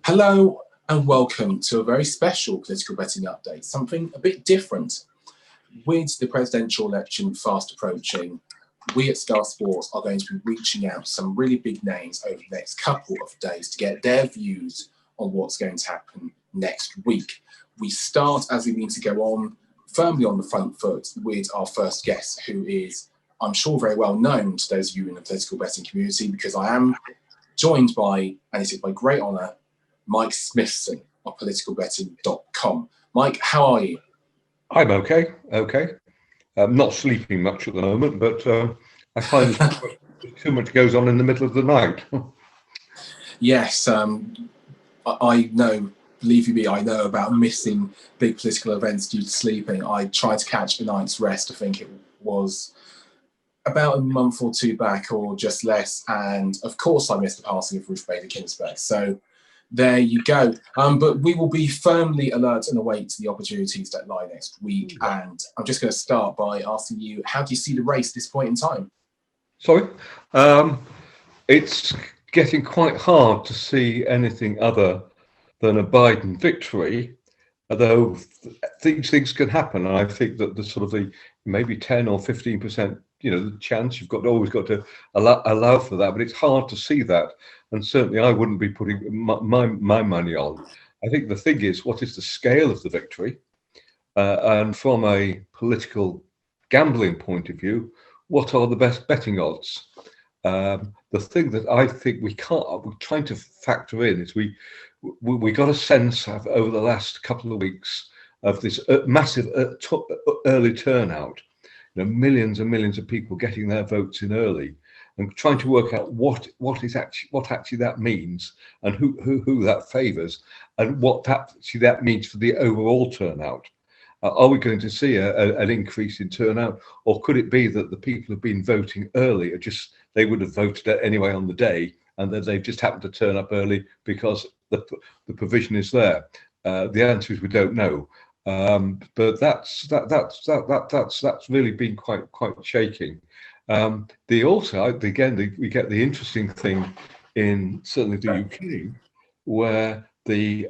Hello and welcome to a very special political betting update, something a bit different. With the presidential election fast approaching, we at Star Sports are going to be reaching out to some really big names over the next couple of days to get their views on what's going to happen next week. We start, as we mean to go on, firmly on the front foot with our first guest, who is, I'm sure, very well known to those of you in the political betting community, because I am joined by, and it is my great honour, Mike Smithson of politicalbetting.com. Mike, how are you? I'm okay. I'm not sleeping much at the moment, but I find too much goes on in the middle of the night. Yes, I know, believe you me, I know about missing big political events due to sleeping. I tried to catch a night's rest, I think it was about a month or two back or just less, and of course I missed the passing of Ruth Bader Ginsburg. So there you go. But we will be firmly alert and await the opportunities that lie next week. And I'm just going to start by asking you, how do you see the race at this point in time? Sorry? It's getting quite hard to see anything other than a Biden victory, although these things can happen. And I think that the sort of the maybe 10 or 15%, the chance, you've always got to allow for that, but it's hard to see that. And certainly I wouldn't be putting my money on. I think the thing is, what is the scale of the victory? And from a political gambling point of view, what are the best betting odds? The thing that I think we're trying to factor in is we got a sense of, over the last couple of weeks, of this massive early turnout. Millions and millions of people getting their votes in early, and trying to work out what actually that means, and who that favours, and what actually that means for the overall turnout. Are we going to see an increase in turnout, or could it be that the people who've been voting early they would have voted anyway on the day, and that they've just happened to turn up early because the provision is there? The answer is we don't know. But that's really been quite shaking. We get the interesting thing in certainly the UK, where the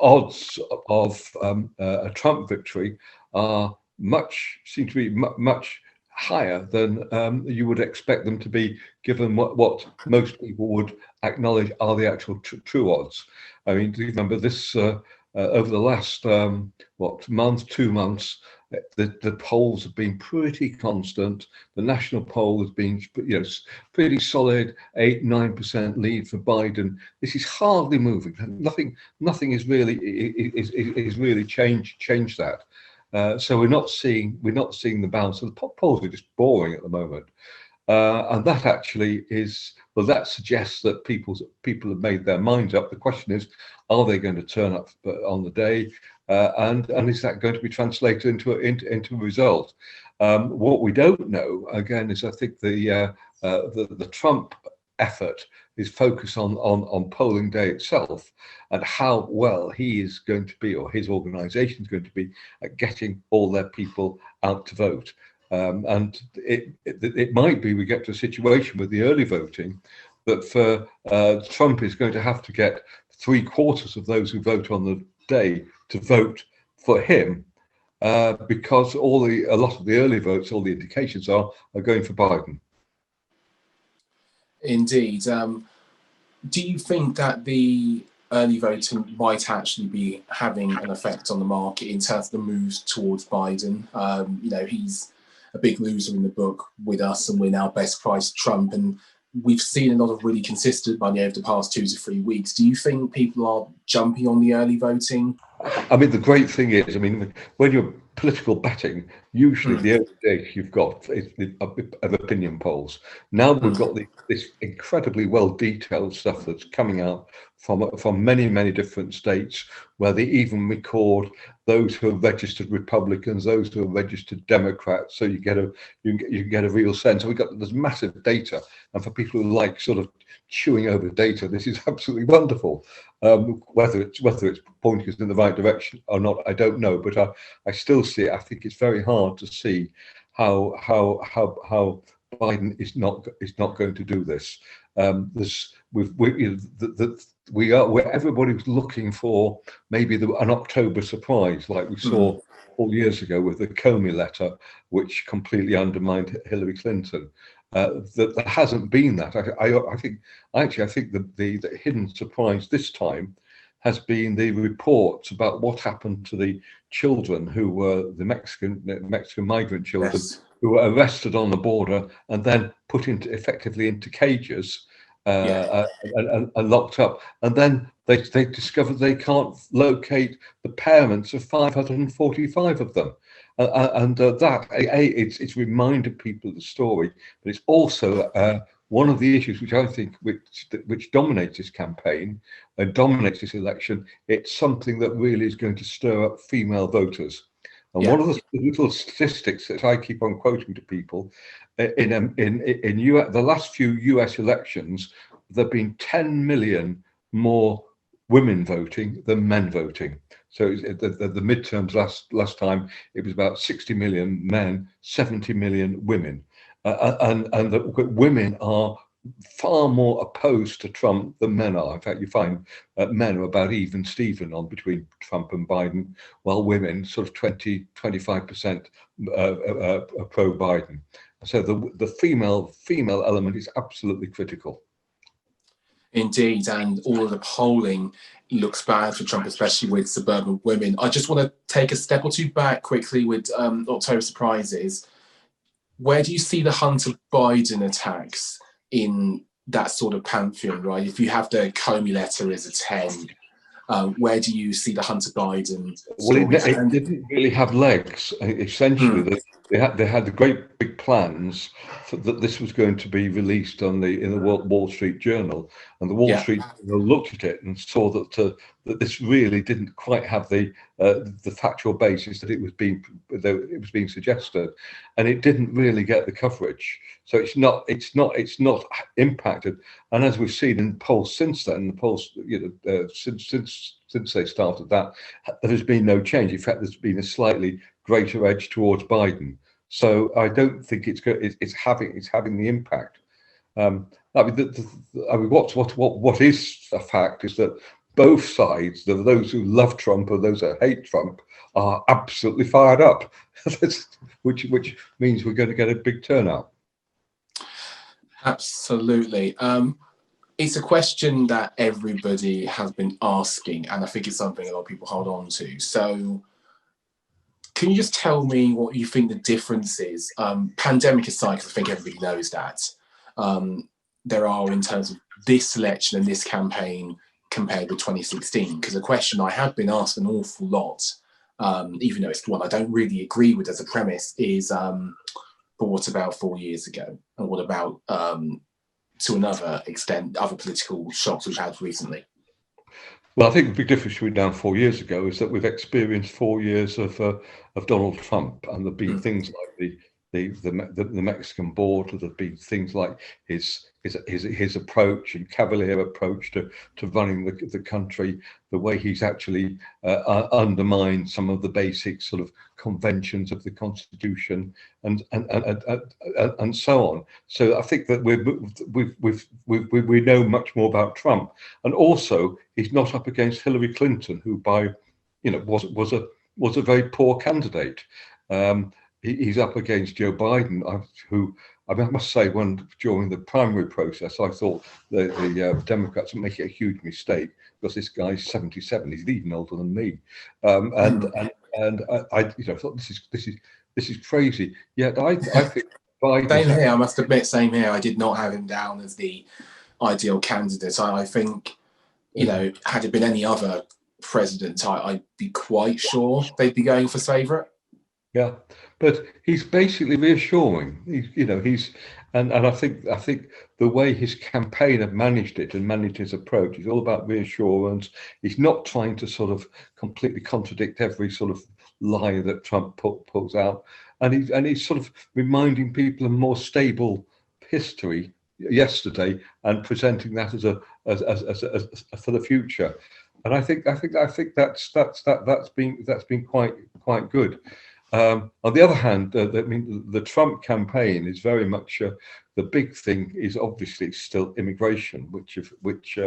odds of a Trump victory seem to be much higher than you would expect them to be, given what most people would acknowledge are the actual true odds. I mean, do you remember this? Over the last 2 months, the polls have been pretty constant. The national poll has been, pretty solid, 8-9% lead for Biden. This is hardly moving. Nothing is really changed that. So we're not seeing the bounce. So the polls are just boring at the moment. And that actually that suggests that people have made their minds up. The question is, are they going to turn up on the day, and is that going to be translated into a result? What we don't know, again, is I think the Trump effort is focused on polling day itself, and how well he is going to be, or his organisation is going to be, at getting all their people out to vote. And it might be we get to a situation with the early voting that for Trump is going to have to get 3/4 of those who vote on the day to vote for him, because a lot of the early votes, all the indications are going for Biden. Indeed. Do you think that the early voting might actually be having an effect on the market in terms of the moves towards Biden? He's a big loser in the book with us, and we're now best priced Trump, and we've seen a lot of really consistent money over the past 2 to 3 weeks. Do you think people are jumping on the early voting? I mean, the great thing is, when you're political betting, usually the early days you've got of opinion polls. Now we've got this incredibly well detailed stuff that's coming out from many different states, where they even record those who are registered Republicans, those who are registered Democrats, so you get a real sense. There's massive data, and for people who like sort of chewing over data, this is absolutely wonderful. Whether it's pointing us in the right direction or not, I don't know, but I still see it. I think it's very hard to see how Biden is not going to do this. where everybody's looking for maybe an October surprise, like we saw 4 years ago with the Comey letter, which completely undermined Hillary Clinton. That there hasn't been that. I think the hidden surprise this time has been the reports about what happened to the children who were the Mexican migrant children, Yes. who were arrested on the border and then put effectively into cages and locked up. And then they discovered they can't locate the parents of 545 of them. It's reminded people of the story, but it's also one of the issues which I think which dominates this campaign and dominates this election. It's something that really is going to stir up female voters. And one of the little statistics that I keep on quoting to people in the last few US elections, there have been 10 million more women voting than men voting. So the midterms last time, it was about 60 million men, 70 million women. And the women are far more opposed to Trump than men are. In fact, you find men are about even Steven on between Trump and Biden, while women sort of 25% pro-Biden. So the female element is absolutely critical. Indeed, and all of the polling looks bad for Trump, especially with suburban women. I just want to take a step or two back quickly with October surprises. Where do you see the Hunter Biden attacks in that sort of pantheon, right? If you have the Comey letter as a 10, where do you see the Hunter Biden story? Well, it didn't really have legs. Essentially, they had the great big plans that this was going to be released in the Wall Street Journal, and the Wall Street Journal looked at it and saw that this really didn't quite have the factual basis that it was being suggested, and it didn't really get the coverage. So it's not impacted. And as we've seen in polls since then, since they started that, there has been no change. In fact, there's been a slightly greater edge towards Biden. So I don't think it's having the impact. What is a fact is that both sides, those who love Trump or those who hate Trump, are absolutely fired up, which means we're going to get a big turnout. Absolutely. It's a question that everybody has been asking, and I think it's something a lot of people hold on to. So can you just tell me what you think the difference is? Pandemic aside, because I think everybody knows that, there are in terms of this election and this campaign compared with 2016? Because a question I have been asked an awful lot, even though it's one I don't really agree with as a premise, is, but what about 4 years ago? And what about, to another extent, other political shocks we've had recently? Well, I think the big difference between now and 4 years ago is that we've experienced 4 years of Donald Trump, and there've been things like the Mexican border. There've been things like his approach and cavalier approach to running the country, the way he's actually undermined some of the basic sort of conventions of the Constitution, and so on. So I think that we know much more about Trump, and also he's not up against Hillary Clinton, who was a very poor candidate. He's up against Joe Biden, who I must say, during the primary process, I thought the Democrats were making a huge mistake, because this guy's 77; he's even older than me, and I thought this is crazy. Yet I think Biden. Same here. I must admit, same here. I did not have him down as the ideal candidate. I think, had it been any other president, I'd be quite sure they'd be going for favourite. Yeah, but he's basically reassuring. And I think the way his campaign had managed it and managed his approach is all about reassurance. He's not trying to sort of completely contradict every sort of lie that Trump pulls out, and he's sort of reminding people of more stable history yesterday and presenting that as for the future. And I think that's been quite good. On the other hand, I mean, the Trump campaign is very much the big thing is obviously still immigration, which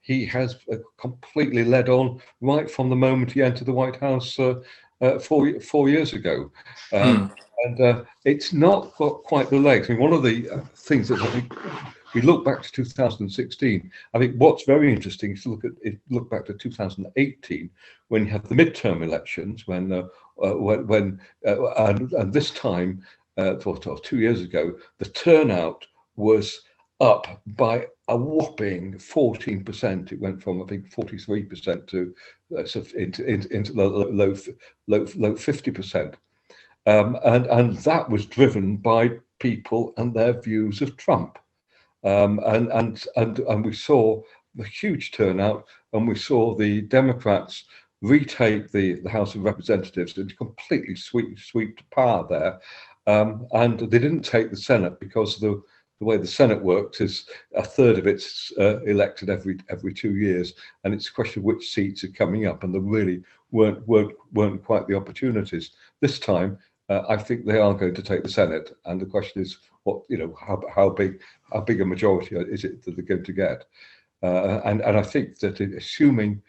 he has completely led on right from the moment he entered the White House 4 years ago. And it's not got quite the legs. I mean, one of the things that I think we look back to 2016. I think what's very interesting is to look back to 2018 when you have the midterm elections, and this time, 2 years ago, the turnout was up by a whopping 14%. It went from, I think, 43% to into the low 50%. And that was driven by people and their views of Trump. And we saw the huge turnout, and we saw the Democrats retake the House of Representatives and completely sweep to power there. And they didn't take the Senate because the way the Senate works is a third of it's elected every 2 years, and it's a question of which seats are coming up, and there really weren't quite the opportunities. This time, I think they are going to take the Senate, and the question is how big a majority is it that they're going to get? And I think that assuming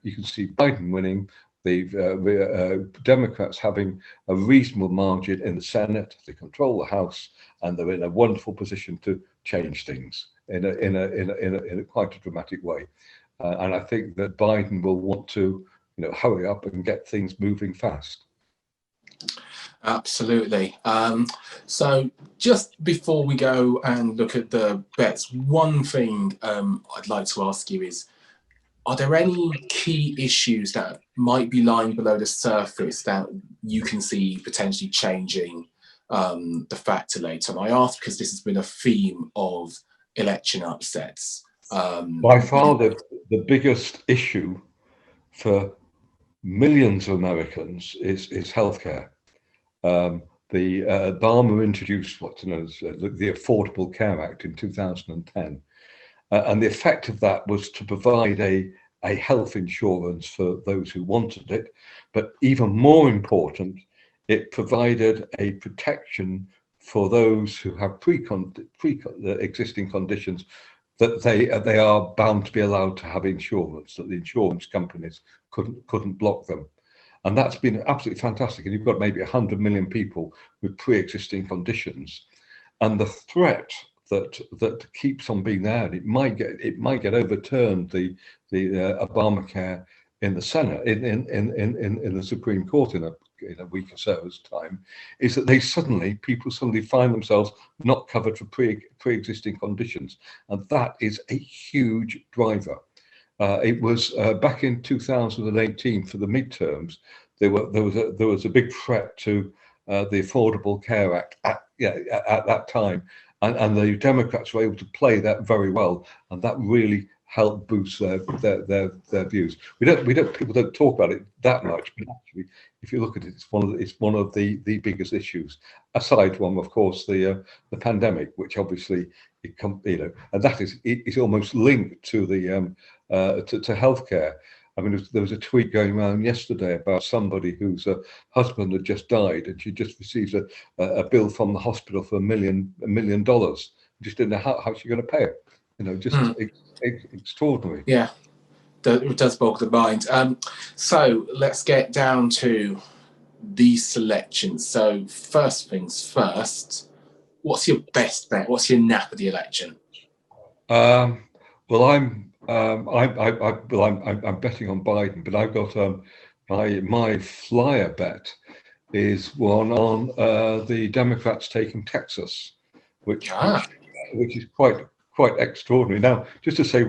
you can see Biden winning, the Democrats having a reasonable margin in the Senate, they control the House, and they're in a wonderful position to change things in a quite a dramatic way. And I think that Biden will want to hurry up and get things moving fast. Absolutely. So just before we go and look at the bets, one thing I'd like to ask you is, are there any key issues that might be lying below the surface that you can see potentially changing the factor later? And I ask because this has been a theme of election upsets. By far the biggest issue for millions of Americans is healthcare. The Obama introduced what's known as the Affordable Care Act in 2010, and the effect of that was to provide a health insurance for those who wanted it, but even more important, it provided a protection for those who have existing conditions, that they are bound to be allowed to have insurance, that the insurance companies couldn't block them. And that's been absolutely fantastic. And you've got maybe 100 million people with pre-existing conditions, and the threat that keeps on being there, and it might get overturned, the Obamacare in the Senate, in the Supreme Court in a week or so's time, is that people suddenly find themselves not covered for pre-existing conditions, and that is a huge driver. It was back in 2018 for the midterms. There was a big threat to the Affordable Care Act at that time, and the Democrats were able to play that very well, and that really helped boost their views. People don't talk about it that much, but actually, if you look at it, it's one of the biggest issues, aside from, of course, the pandemic, which obviously and that is almost linked to the to healthcare. I mean, there was a tweet going around yesterday about somebody whose husband had just died, and she just received a bill from the hospital for $1 million. Just didn't know how she's going to pay it. Just extraordinary. Yeah, it does bog the mind. So let's get down to these selections. So first things first, what's your best bet? What's your nap of the election? Well, I'm betting on Biden, but I've got my flyer bet is one on the Democrats taking Texas, which is quite extraordinary. Now, just to say,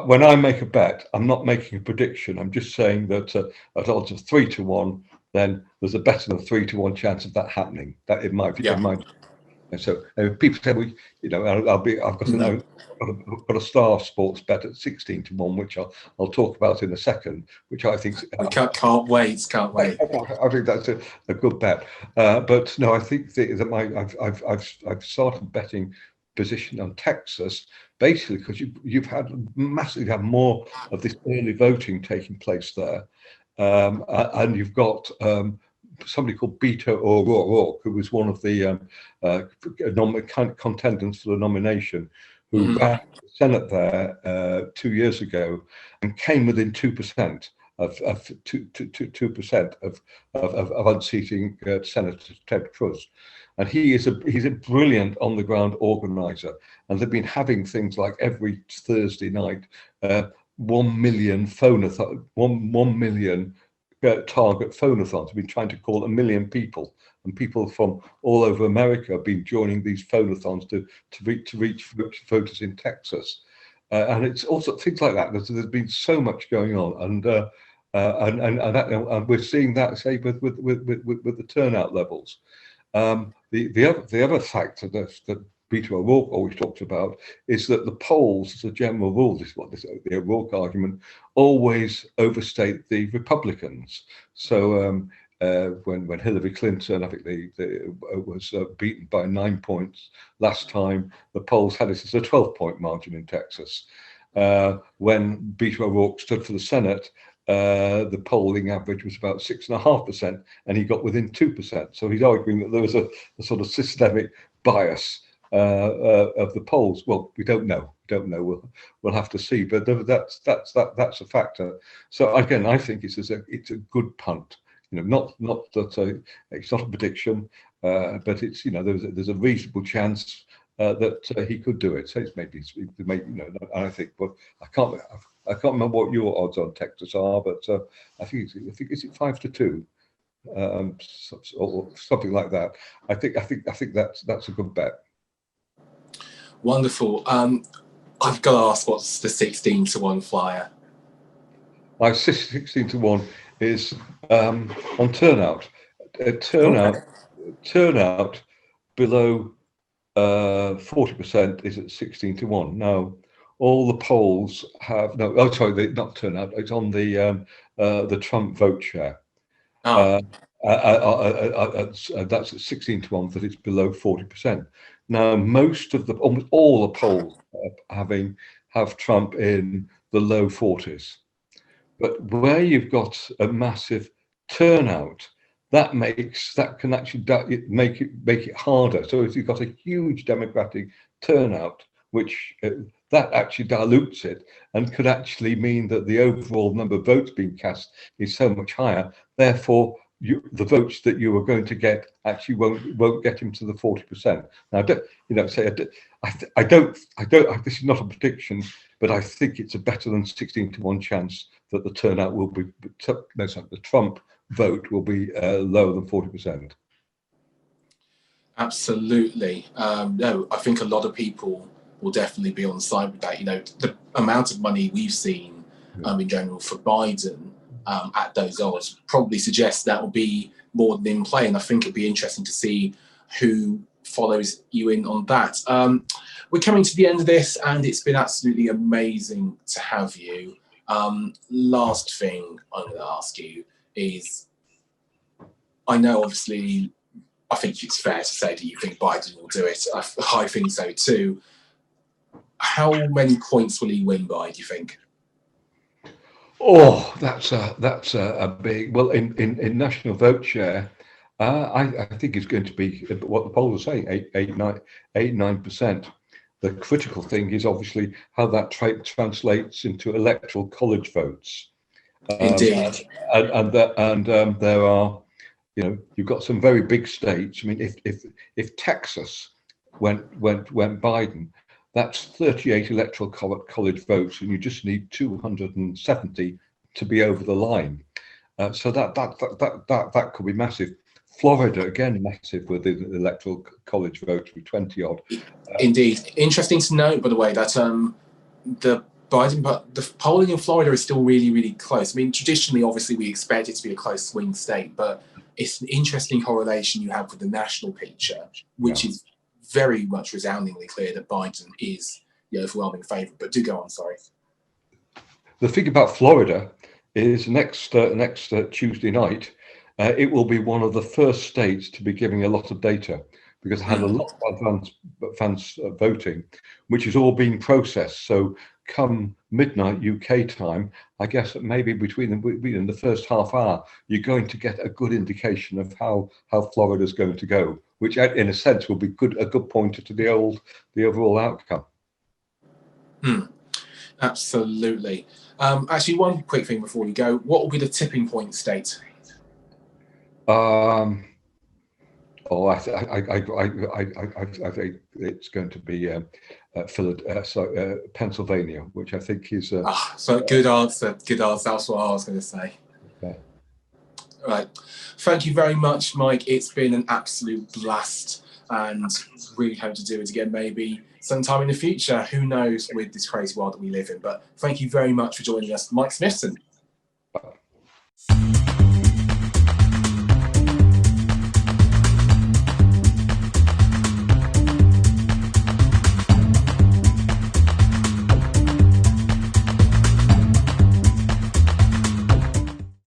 when I make a bet, I'm not making a prediction. I'm just saying that at odds of 3-1, then there's a better than 3-1 chance of that happening. That it might. And so people say, I've got a star sports bet at 16-1, which I'll talk about in a second, which I think can't wait. I think that's a good bet. But no, I think that I've started betting position on Texas, basically because you've had more of this early voting taking place there, and you've got somebody called Beto O'Rourke, who was one of the contenders for the nomination, who ran the Senate there 2 years ago and came within 2% of 2% of unseating Senator Ted Cruz. And he's a brilliant on the ground organizer, and they've been having things like every Thursday night 1 million phone-a-thon, 1 million target phone-a-thons. We've been trying to call 1 million people, and people from all over America have been joining these phone-a-thons to reach voters in Texas. And it's also things like that. There's been so much going on, and we're seeing that, say, with the turnout levels. The other factor that Beto O'Rourke always talks about is that the polls, as a general rule, the O'Rourke argument, always overstate the Republicans. So when Hillary Clinton, I think was beaten by 9 points last time, the polls had it as a 12-point margin in Texas. When Beto O'Rourke stood for the Senate, the polling average was about 6.5%, and he got within 2%. So he's arguing that there was a sort of systemic bias of the polls. Well, we don't know. We'll have to see. But that's a factor. So again, I think it's a good punt. Not that it's not a prediction, but it's there's a reasonable chance that he could do it. So it's maybe I think, but I can't remember what your odds on Texas are, but I think is it 5-2, or something like that. I think that's a good bet. Wonderful. I've got to ask, what's the 16-1 flyer? My 16-1 is on Turnout. Turnout below 40% is at 16-1. Now, all the polls have not Turnout. It's on the Trump vote share. That's at 16-1, that it's below 40%. Now, almost all the polls have Trump in the low 40s, but where you've got a massive turnout, that can actually make it harder. So if you've got a huge Democratic turnout, which that actually dilutes it, and could actually mean that the overall number of votes being cast is so much higher. Therefore, the votes that you are going to get actually won't get him to the 40%. Now, I don't. This is not a prediction, but I think it's a better than 16-1 chance that the turnout will be. The Trump vote will be lower than 40%. Absolutely. No, I think a lot of people will definitely be on side with that. The amount of money we've seen in general for Biden at those odds probably suggests that will be more than in play, and I think it'd be interesting to see who follows you in on that. We're coming to the end of this, and it's been absolutely amazing to have you. Last thing I'm going to ask you is, I know obviously, I think it's fair to say that you think Biden will do it. I think so too. How many points will he win by, do you think? Oh, that's a big. Well, in national vote share, I think it's going to be what the polls are saying, 8-9%. The critical thing is obviously how that translates into electoral college votes. Indeed. And there are, you've got some very big states. I mean, if Texas went Biden, that's 38 electoral college votes, and you just need 270 to be over the line. So that could be massive. Florida, again, massive with the electoral college votes with 20 odd. Indeed. Interesting to note, by the way, that the polling in Florida is still really, really close. I mean, traditionally, obviously, we expect it to be a close swing state, but it's an interesting correlation you have with the national picture, which is very much resoundingly clear that Biden is the overwhelming favourite. But do go on, sorry. The thing about Florida is next Tuesday night, it will be one of the first states to be giving a lot of data. because I had a lot of fans voting, which is all being processed. So come midnight UK time, I guess that maybe between the first half hour, you're going to get a good indication of how Florida's going to go, which in a sense will be a good pointer to the overall outcome. Absolutely. Actually, one quick thing before we go: what will be the tipping point state? I think it's going to be Pennsylvania, which I think is. So good answer. Good answer. That's what I was going to say. Yeah. Right. Thank you very much, Mike. It's been an absolute blast, and really hope to do it again maybe sometime in the future. Who knows with this crazy world that we live in. But thank you very much for joining us, Mike Smithson. Bye.